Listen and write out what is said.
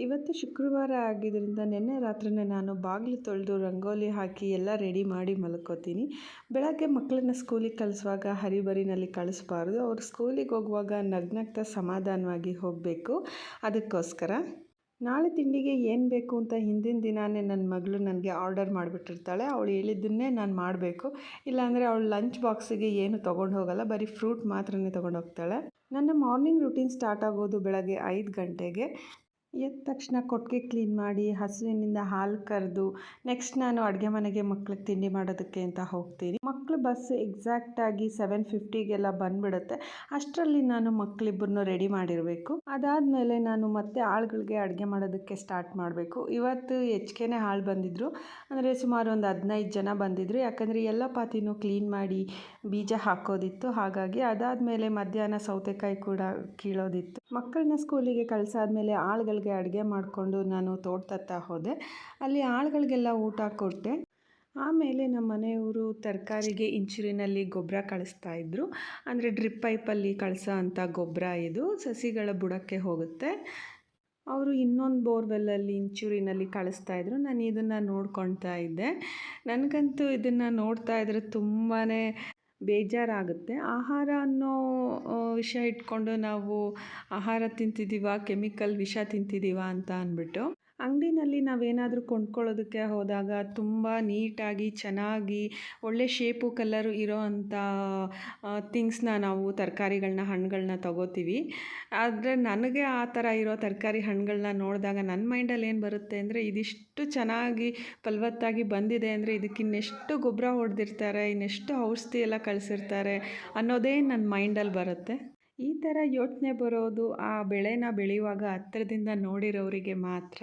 ಇವತ್ತು ಶುಕ್ರವಾರ ಆಗಿದ್ದರಿಂದ ನಿನ್ನೆ ರಾತ್ರಿನೇ ನಾನು ಬಾಗಿಲು ತೊಳೆದು ರಂಗೋಲಿ ಹಾಕಿ ಎಲ್ಲ ರೆಡಿ ಮಾಡಿ ಮಲ್ಕೋತೀನಿ. ಬೆಳಗ್ಗೆ ಮಕ್ಕಳನ್ನ ಸ್ಕೂಲಿಗೆ ಕಳಿಸುವಾಗ ಹರಿಬರಿನಲ್ಲಿ ಕಳಿಸ್ಬಾರ್ದು. ಅವ್ರು ಸ್ಕೂಲಿಗೆ ಹೋಗುವಾಗ ನಗ್ನಗ್ತಾ ಸಮಾಧಾನವಾಗಿ ಹೋಗಬೇಕು. ಅದಕ್ಕೋಸ್ಕರ ನಾಳೆ ತಿಂಡಿಗೆ ಏನು ಬೇಕು ಅಂತ ಹಿಂದಿನ ದಿನಾನೇ ನನ್ನ ಮಗಳು ನನಗೆ ಆರ್ಡರ್ ಮಾಡಿಬಿಟ್ಟಿರ್ತಾಳೆ. ಅವಳು ಹೇಳಿದ್ದನ್ನೇ ನಾನು ಮಾಡಬೇಕು. ಇಲ್ಲಾಂದರೆ ಅವಳು ಲಂಚ್ ಬಾಕ್ಸಿಗೆ ಏನು ತೊಗೊಂಡು ಹೋಗಲ್ಲ, ಬರೀ ಫ್ರೂಟ್ ಮಾತ್ರನೇ ತೊಗೊಂಡು ಹೋಗ್ತಾಳೆ. ನನ್ನ ಮಾರ್ನಿಂಗ್ ರೂಟೀನ್ ಸ್ಟಾರ್ಟ್ ಆಗೋದು ಬೆಳಗ್ಗೆ 5 ಗಂಟೆಗೆ. ಎದ್ದ ತಕ್ಷಣ ಕೊಟ್ಟಿಗೆ ಕ್ಲೀನ್ ಮಾಡಿ ಹಸುವಿನಿಂದ ಹಾಲು ಕರೆದು ನೆಕ್ಸ್ಟ್ ನಾನು ಅಡುಗೆ ಮನೆಗೆ ಮಕ್ಳಿಗೆ ತಿಂಡಿ ಮಾಡೋದಕ್ಕೆ ಅಂತ ಹೋಗ್ತೀನಿ. ಮಕ್ಕಳು ಬಸ್ ಎಕ್ಸಾಕ್ಟಾಗಿ 7:50ಗೆಲ್ಲ ಬಂದುಬಿಡುತ್ತೆ. ಅಷ್ಟರಲ್ಲಿ ನಾನು ಮಕ್ಕಳಿಬ್ಬರನ್ನು ರೆಡಿ ಮಾಡಿರಬೇಕು. ಅದಾದಮೇಲೆ ನಾನು ಮತ್ತೆ ಆಳುಗಳಿಗೆ ಅಡುಗೆ ಮಾಡೋದಕ್ಕೆ ಸ್ಟಾರ್ಟ್ ಮಾಡಬೇಕು. ಇವತ್ತು ಹೆಚ್ಚಿಗೆನೇ ಆಳು ಬಂದಿದ್ದರು, ಅಂದರೆ ಸುಮಾರು ಒಂದು 15 ಜನ ಬಂದಿದ್ದರು. ಯಾಕಂದರೆ ಎಲ್ಲ ಪಾತಿನೂ ಕ್ಲೀನ್ ಮಾಡಿ ಬೀಜ ಹಾಕೋದಿತ್ತು. ಹಾಗಾಗಿ ಅದಾದಮೇಲೆ ಮಧ್ಯಾಹ್ನ ಸೌತೆಕಾಯಿ ಕೂಡ ಕೀಳೋದಿತ್ತು. ಮಕ್ಕಳನ್ನ ಸ್ಕೂಲಿಗೆ ಕಳಿಸಾದ್ಮೇಲೆ ಆಳುಗಳಿಗೆ ಅಡುಗೆ ಮಾಡಿಕೊಂಡು ನಾನು ತೋಟದತ್ತ ಹೋದೆ. ಅಲ್ಲಿ ಆಳುಗಳಿಗೆಲ್ಲ ಊಟ ಕೊಟ್ಟೆ. ಆಮೇಲೆ ನಮ್ಮ ಮನೆಯವರು ತರಕಾರಿಗೆ ಇಂಚುರಿನಲ್ಲಿ ಗೊಬ್ಬರ ಕಳಿಸ್ತಾಯಿದ್ರು. ಅಂದರೆ ಡ್ರಿಪ್ ಪೈಪಲ್ಲಿ ಕಳಿಸೋ ಅಂಥ ಗೊಬ್ಬರ ಇದು ಸಸಿಗಳ ಬುಡಕ್ಕೆ ಹೋಗುತ್ತೆ. ಅವರು ಇನ್ನೊಂದು ಬೋರ್ವೆಲ್ಲಲ್ಲಿ ಇಂಚೂರಿನಲ್ಲಿ ಕಳಿಸ್ತಾಯಿದ್ರು. ನಾನು ಇದನ್ನು ನೋಡ್ಕೊಳ್ತಾ ಇದ್ದೆ. ನನಗಂತೂ ಇದನ್ನು ನೋಡ್ತಾ ಇದ್ರೆ ತುಂಬಾ ಬೇಜಾರಾಗುತ್ತೆ. ಆಹಾರ ಅನ್ನೋ ವಿಷಯ ಇಟ್ಕೊಂಡು ನಾವು ಆಹಾರ ತಿಂತಿದ್ದೀವ, ಕೆಮಿಕಲ್ ವಿಷ ತಿಂತಿದ್ದೀವ ಅಂತ ಅಂದ್ಬಿಟ್ಟು ಅಂಗಡಿನಲ್ಲಿ ನಾವೇನಾದರೂ ಕೊಂಡ್ಕೊಳ್ಳೋದಕ್ಕೆ ಹೋದಾಗ ತುಂಬ ನೀಟಾಗಿ ಚೆನ್ನಾಗಿ ಒಳ್ಳೆ ಶೇಪು ಕಲರು ಇರೋ ಅಂಥ ಥಿಂಗ್ಸ್ನ ನಾವು ತರಕಾರಿಗಳನ್ನ ಹಣ್ಣುಗಳನ್ನ ತೊಗೋತೀವಿ. ಆದರೆ ನನಗೆ ಆ ಥರ ಇರೋ ತರಕಾರಿ ಹಣ್ಣುಗಳನ್ನ ನೋಡಿದಾಗ ನನ್ನ ಮೈಂಡಲ್ಲಿ ಏನು ಬರುತ್ತೆ ಅಂದರೆ, ಇದಿಷ್ಟು ಚೆನ್ನಾಗಿ ಫಲವತ್ತಾಗಿ ಬಂದಿದೆ ಅಂದರೆ ಇದಕ್ಕಿನ್ನೆಷ್ಟು ಗೊಬ್ಬರ ಹೊಡೆದಿರ್ತಾರೆ, ಇನ್ನೆಷ್ಟು ಔಷಧಿ ಎಲ್ಲ ಕಳಿಸಿರ್ತಾರೆ ಅನ್ನೋದೇ ನನ್ನ ಮೈಂಡಲ್ಲಿ ಬರುತ್ತೆ. ಈ ಥರ ಯೋಚನೆ ಬರೋದು ಆ ಬೆಳೆನ ಬೆಳೆಯುವಾಗ ಹತ್ತಿರದಿಂದ ನೋಡಿರೋರಿಗೆ ಮಾತ್ರ.